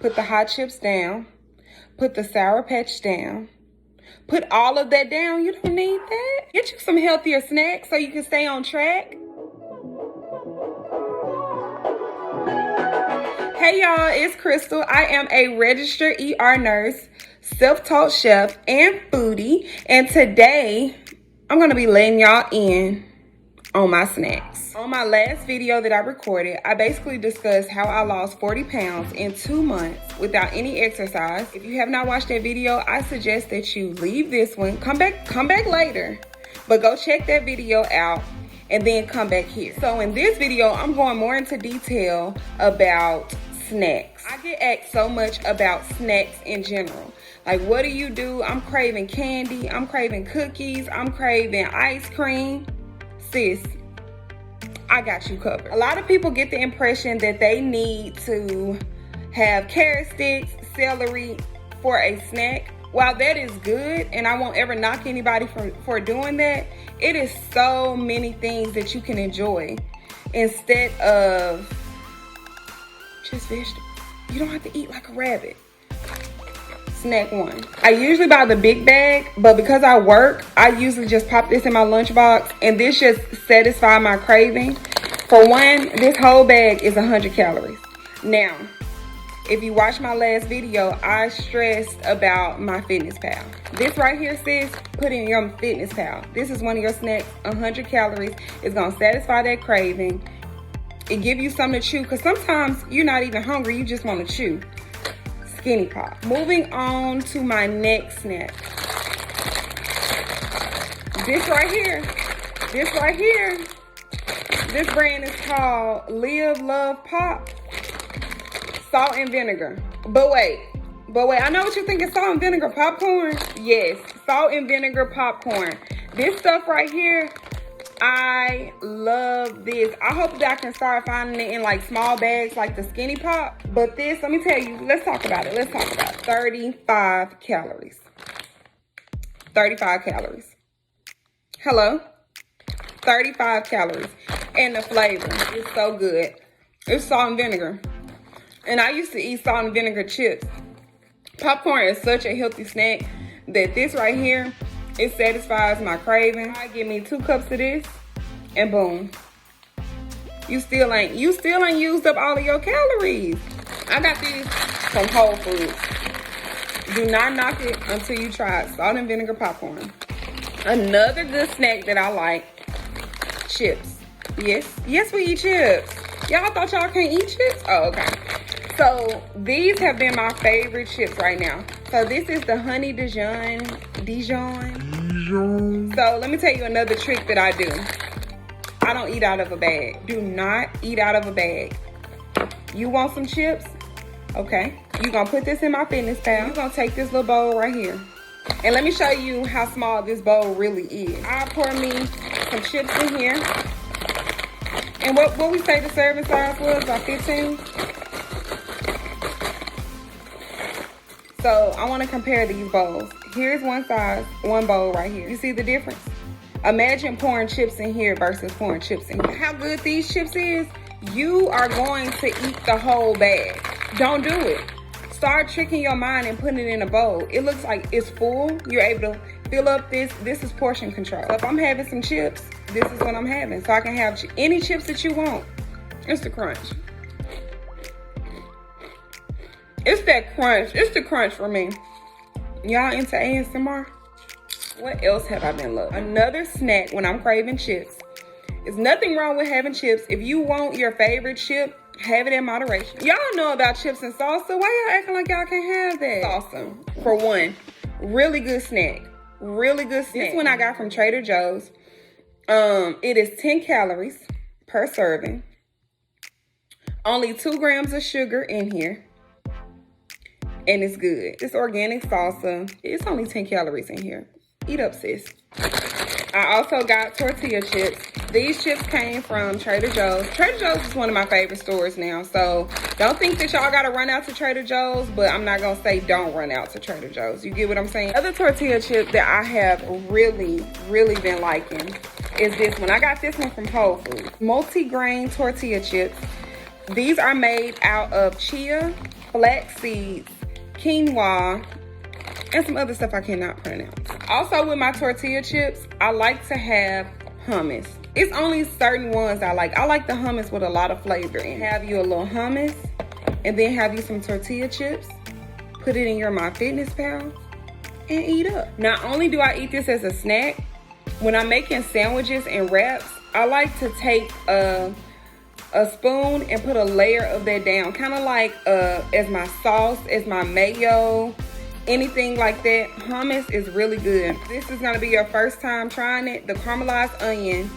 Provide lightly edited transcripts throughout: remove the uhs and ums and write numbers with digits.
put the hot chips down, put the Sour Patch down, put all of that down. You don't need that. Get you some healthier snacks so you can stay on track. Hey y'all, it's Crystal. I am a registered ER nurse, self-taught chef, and foodie. And today, I'm gonna be letting y'all in on my snacks. On my last video that I recorded, I basically discussed how I lost 40 pounds in 2 months without any exercise. If you have not watched that video, I suggest that you leave this one, come back later, but go check that video out and then come back here. So in this video, I'm going more into detail about snacks. I get asked so much about snacks in general. Like, what do you do? I'm craving candy, I'm craving cookies, I'm craving ice cream. Sis, I got you covered. A lot of people get the impression that they need to have carrot sticks, celery for a snack. While that is good, and I won't ever knock anybody for doing that, it is so many things that you can enjoy instead of just vegetables. You don't have to eat like a rabbit. Snack one. I usually buy the big bag, but because I work, I usually just pop this in my lunchbox, and this just satisfies my craving. For one, this whole bag is 100 calories. Now, if you watch my last video, I stressed about MyFitnessPal. This right here says, put in your MyFitnessPal. This is one of your snacks, 100 calories. It's gonna satisfy that craving. It give you something to chew, because sometimes you're not even hungry, you just wanna chew. Skinny Pop. Moving on to my next snack. This right here, this brand is called Live Love Pop. Salt and vinegar. But wait, I know what you think is salt and vinegar popcorn. Yes, salt and vinegar popcorn. This stuff right here, I love this. I hope that I can start finding it in like small bags like the Skinny Pop. But this, let me tell you, let's talk about it. 35 calories. 35 calories. Hello? 35 calories. And the flavor is so good. It's salt and vinegar. And I used to eat salt and vinegar chips. Popcorn is such a healthy snack that this right here, it satisfies my craving. I give me 2 cups of this, and boom. You still ain't used up all of your calories. I got these from Whole Foods. Do not knock it until you try it. Salt and vinegar popcorn. Another good snack that I like, chips. Yes, we eat chips. Y'all thought y'all can't eat chips? Oh, okay. So these have been my favorite chips right now. So this is the Honey Dijon. So let me tell you another trick that I do. I don't eat out of a bag. Do not eat out of a bag. You want some chips? Okay. You're gonna put this in MyFitnessPal. You're gonna take this little bowl right here. And let me show you how small this bowl really is. I pour me some chips in here. And what we say the serving size was, about 15. So I want to compare these bowls. Here's one size, one bowl right here. You see the difference? Imagine pouring chips in here versus pouring chips in here. How good these chips is, you are going to eat the whole bag. Don't do it. Start tricking your mind and putting it in a bowl. It looks like it's full. You're able to fill up this. This is portion control. So if I'm having some chips, this is what I'm having. So I can have any chips that you want. It's the crunch. It's that crunch. It's the crunch for me. Y'all into ASMR? What else have I been loving? Another snack when I'm craving chips. There's nothing wrong with having chips. If you want your favorite chip, have it in moderation. Y'all know about chips and salsa. Why y'all acting like y'all can't have that? Salsa, for one, really good snack. Really good snack. This one I got from Trader Joe's. It is 10 calories per serving. Only 2 grams of sugar in here. And it's good. It's organic salsa. It's only 10 calories in here. Eat up, sis. I also got tortilla chips. These chips came from Trader Joe's. Trader Joe's is one of my favorite stores now. So don't think that y'all gotta run out to Trader Joe's, but I'm not gonna say don't run out to Trader Joe's. You get what I'm saying? Other tortilla chip that I have really been liking is this one. I got this one from Whole Foods. Multi-grain tortilla chips. These are made out of chia, flax seeds, quinoa, and some other stuff I cannot pronounce. Also with my tortilla chips, I like to have hummus. It's only certain ones I like. I like the hummus with a lot of flavor and have you a little hummus and then have you some tortilla chips. Put it in your MyFitnessPal and eat up. Not only do I eat this as a snack, when I'm making sandwiches and wraps, I like to take a spoon and put a layer of that down, kind of like as my sauce, as my mayo, anything like that. Hummus is really good. This is gonna be your first time trying it. The caramelized onion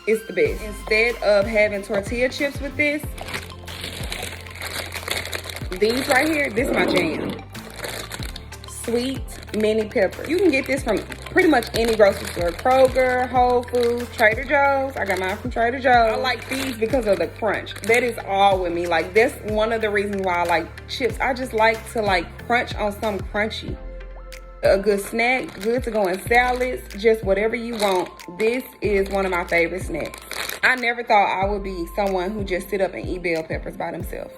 is the best. Instead of having tortilla chips with this, these right here, this is my jam. Sweet mini pepper. You can get this from pretty much any grocery store. Kroger, Whole Foods, Trader Joe's. I got mine from Trader Joe's. I like these because of the crunch. That is all with me. Like, that's one of the reasons why I like chips. I just like to like crunch on something crunchy. A good snack, good to go in salads, just whatever you want. This is one of my favorite snacks. I never thought I would be someone who just sit up and eat bell peppers by themselves.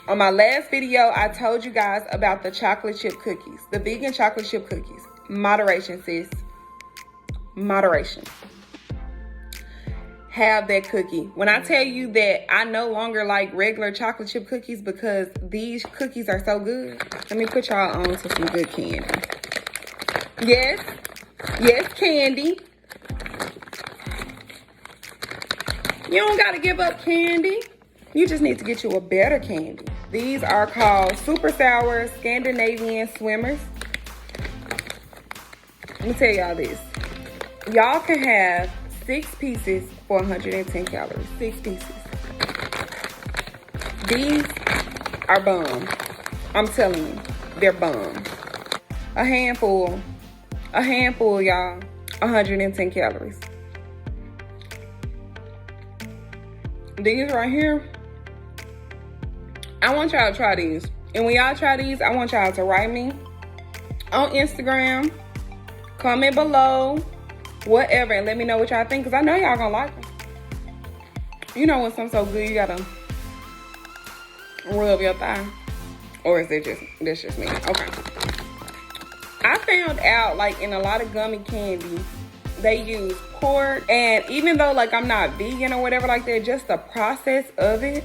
On my last video, I told you guys about the chocolate chip cookies, the vegan chocolate chip cookies. Moderation, sis. Moderation. Have that cookie. When I tell you that I no longer like regular chocolate chip cookies because these cookies are so good, let me put y'all on to some good candy. Yes, yes, candy. You don't gotta give up candy. You just need to get you a better candy. These are called super sour Scandinavian swimmers. Let me tell y'all this. Y'all can have 6 pieces for 110 calories. 6 pieces. These are bomb. I'm telling you, they're bomb. A handful, y'all, 110 calories. These right here, I want y'all to try these. And when y'all try these, I want y'all to write me on Instagram, comment below, whatever, and let me know what y'all think, because I know y'all gonna like them. You know when something's so good, you gotta rub your thigh. Or is it that's just me? Okay. I found out, like, in a lot of gummy candy, they use pork. And even though, like, I'm not vegan or whatever like that, just the process of it,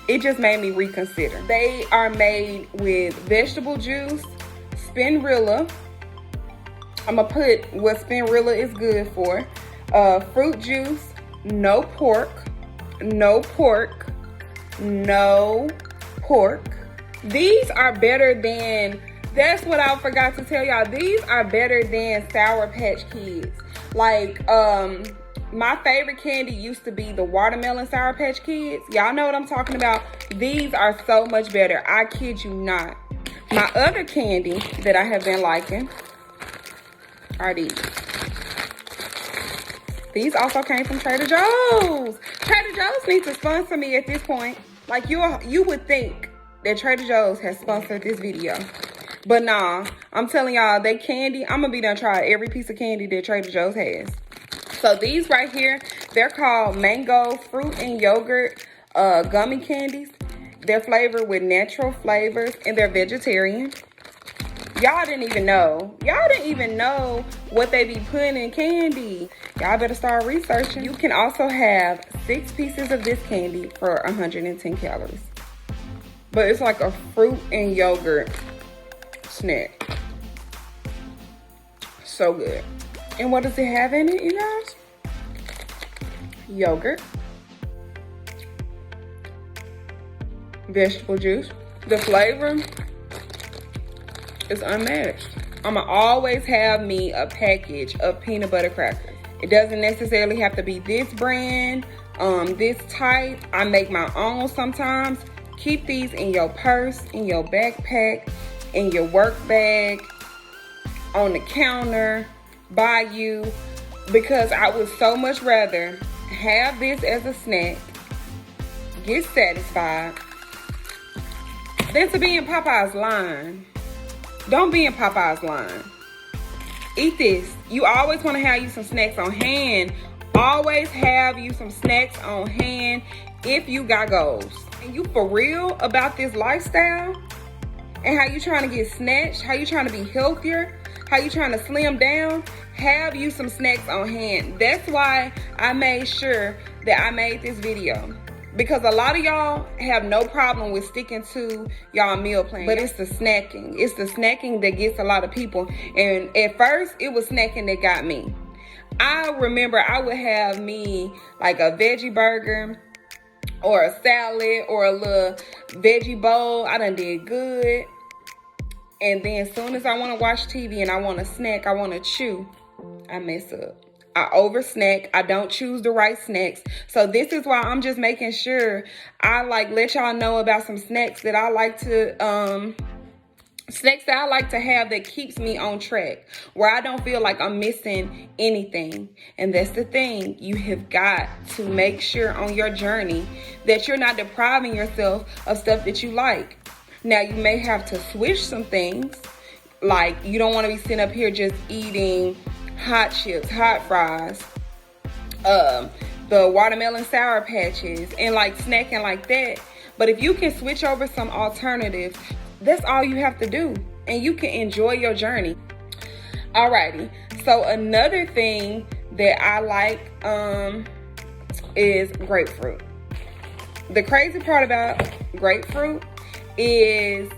it just made me reconsider. They are made with vegetable juice, spinrilla. I'm gonna put what spinrilla is good for. Fruit juice, no pork, no pork, no pork. These are better than, that's what I forgot to tell y'all. These are better than Sour Patch Kids. Like, my favorite candy used to be the watermelon Sour Patch Kids. Y'all know what I'm talking about. These are so much better. I kid you not. My other candy that I have been liking are these. These also came from Trader Joe's. Trader Joe's needs to sponsor me at this point. Like, you would think that Trader Joe's has sponsored this video. But nah, I'm telling y'all, they candy, I'm gonna be done trying every piece of candy that Trader Joe's has. So these right here, they're called mango fruit and yogurt gummy candies. They're flavored with natural flavors and they're vegetarian. Y'all didn't even know. Y'all didn't even know what they be putting in candy. Y'all better start researching. You can also have 6 pieces of this candy for 110 calories. But it's like a fruit and yogurt snack. So good. And what does it have in it, you guys? Yogurt. Vegetable juice. The flavor is unmatched. I'ma always have me a package of peanut butter crackers. It doesn't necessarily have to be this brand, this type. I make my own sometimes. Keep these in your purse, in your backpack, in your work bag, on the counter, by you, because I would so much rather have this as a snack, get satisfied, than to be in Popeye's line. Don't be in Popeye's line. Eat this. You always want to have you some snacks on hand. Always have you some snacks on hand if you got goals. and you for real about this lifestyle and how you trying to get snatched, how you trying to be healthier, how you trying to slim down, have you some snacks on hand. That's why I made sure that I made this video. Because a lot of y'all have no problem with sticking to y'all meal plan. But it's the snacking. It's the snacking that gets a lot of people. And at first, it was snacking that got me. I remember I would have me like a veggie burger or a salad or a little veggie bowl. I done did good. And then as soon as I want to watch TV and I want to snack, I want to chew, I mess up. I over snack. I don't choose the right snacks. So this is why I'm just making sure I let y'all know about some snacks that I like to have that keeps me on track, where I don't feel like I'm missing anything. And that's the thing. You have got to make sure on your journey that you're not depriving yourself of stuff that you like. Now, you may have to switch some things. Like, you don't want to be sitting up here just eating hot chips, hot fries, the watermelon Sour Patches, and snacking like that. But if you can switch over some alternatives, that's all you have to do, and you can enjoy your journey. Alrighty, so another thing that I like is grapefruit. The crazy part about grapefruit is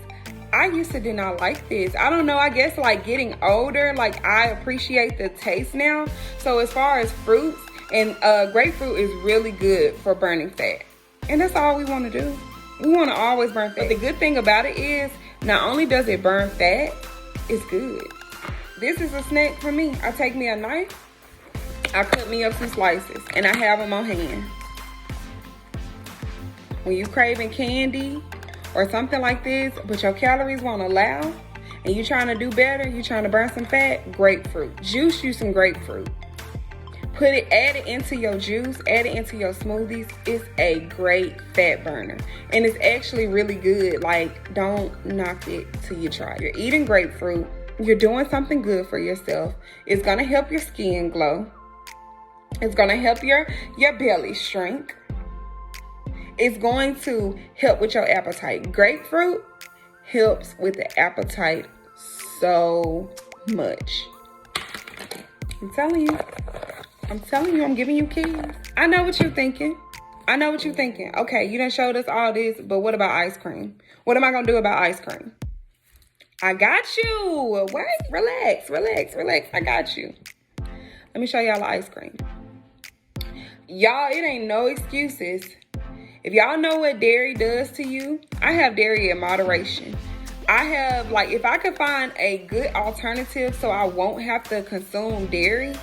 I used to did not like this. I don't know, I guess getting older, I appreciate the taste now. So as far as fruits, and grapefruit is really good for burning fat. And that's all we want to do. We want to always burn fat. But the good thing about it is, not only does it burn fat, it's good. This is a snack for me. I take me a knife, I cut me up some slices, and I have them on hand. When you craving candy or something like this, but your calories won't allow, and you trying to do better, you trying to burn some fat, grapefruit. Juice you some grapefruit. Add it into your juice, add it into your smoothies. It's a great fat burner. And it's actually really good. Don't knock it till you try it. You're eating grapefruit. You're doing something good for yourself. It's gonna help your skin glow. It's gonna help your belly shrink. It's going to help with your appetite. Grapefruit helps with the appetite so much. I'm telling you, I'm giving you keys. I know what you're thinking. Okay, you done showed us all this, but what about ice cream? What am I gonna do about ice cream? I got you. Wait, relax. I got you. Let me show y'all the ice cream. Y'all, it ain't no excuses. If y'all know what dairy does to you, I have dairy in moderation. I have, if I could find a good alternative so I won't have to consume dairy,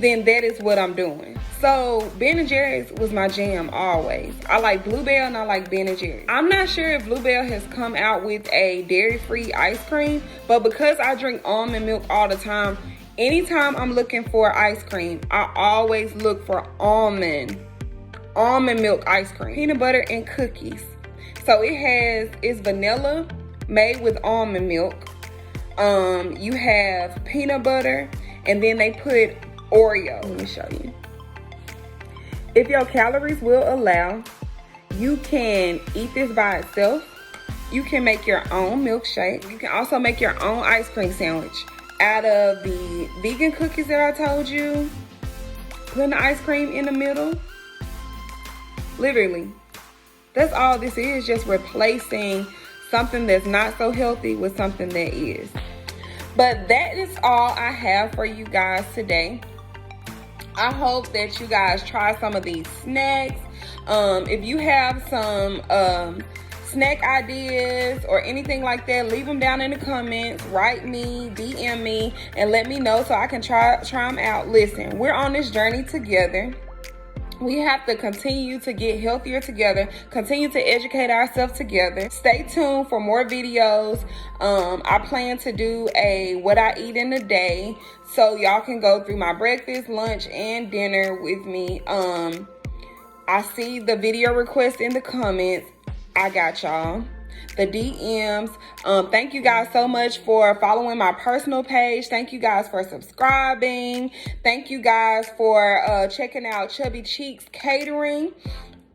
then that is what I'm doing. So Ben & Jerry's was my jam always. I like Bluebell and I like Ben & Jerry's. I'm not sure if Bluebell has come out with a dairy-free ice cream, but because I drink almond milk all the time, anytime I'm looking for ice cream, I always look for almond milk ice cream. Peanut butter and cookies. So it's vanilla made with almond milk. You have peanut butter, and then they put Oreo. Let me show you. If your calories will allow, you can eat this by itself. You can make your own milkshake. You can also make your own ice cream sandwich out of the vegan cookies that I told you. Putting the ice cream in the middle. Literally, that's all this is, just replacing something that's not so healthy with something that is. But that is all I have for you guys today. I hope that you guys try some of these snacks. If you have some snack ideas or anything like that, leave them down in the comments. Write me, DM me, and let me know so I can try them out. Listen, we're on this journey together. We have to continue to get healthier together, continue to educate ourselves together. Stay tuned for more videos. I plan to do a what I eat in a day, so y'all can go through my breakfast, lunch, and dinner with me. I see the video requests in the comments. I got y'all. The DMs. Thank you guys so much for following my personal page. Thank you guys for subscribing. Thank you guys for checking out Chubby Cheeks Catering.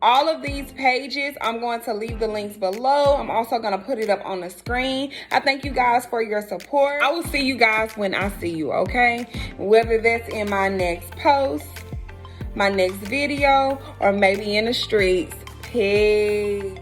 All of these pages, I'm going to leave the links below. I'm also going to put it up on the screen. I thank you guys for your support. I will see you guys when I see you, okay? Whether that's in my next post, my next video, or maybe in the streets. Peace.